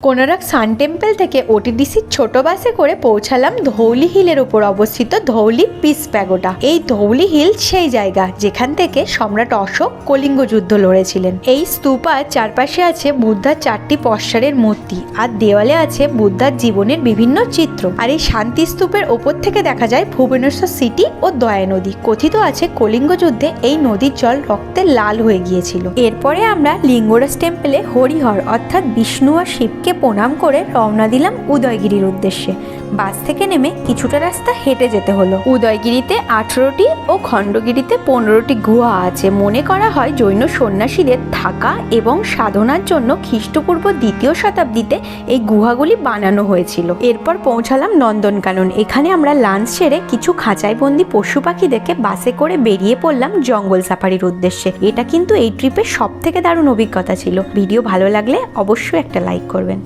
কোনারক সান temple থেকে ওটিডিসির ছোট বাসে করে পৌঁছালাম ধৌলি হিলের উপর অবস্থিত ধৌলি পিস প্যাগোডা। এই ধৌলি হিল সেই জায়গা যেখান থেকে সম্রাট অশোক কলিঙ্গ যুদ্ধ লড়েছিলেন। এই স্তূপার চারপাশে আছে বুদ্ধার 4টি পশ্চারের মূর্তি আর দেওয়ালে আছে বুদ্ধার জীবনের বিভিন্ন চিত্র। আর এই শান্তি স্তূপের ওপর থেকে দেখা যায় ভুবনেশ্বর সিটি ও দয়া নদী। কথিত আছে কলিঙ্গ যুদ্ধে এই নদীর জল রক্তে লাল হয়ে গিয়েছিল। এরপরে আমরা লিঙ্গরাজ টেম্পলে হরিহর অর্থাৎ বিষ্ণু আর শিবকে প্রণাম করে রওনা দিলাম উদয়গিরির উদ্দেশ্যে। বাস থেকে নেমে কিছুটা রাস্তা হেঁটে যেতে হলো। উদয়গিরিতে 18টি ও খণ্ডগিরিতে 15টি গুহা আছে। মনে করা হয় জৈন সন্ন্যাসীদের থাকা এবং সাধনার জন্য খ্রিস্টপূর্ব 2য় শতাব্দীতে এই গুহাগুলি বানানো হয়েছিল। এরপর পৌঁছালাম নন্দনকানন। এখানে আমরা লাঞ্চ সেরে কিছু খাঁচায় বন্দি পশু পাখি দেখে বাসে করে বেরিয়ে পড়লাম জঙ্গল সাফারির উদ্দেশ্যে। এটা কিন্তু এই ট্রিপের সব থেকে দারুণ অভিজ্ঞতা ছিল। ভিডিও ভালো লাগলে অবশ্যই একটা লাইক করবেন।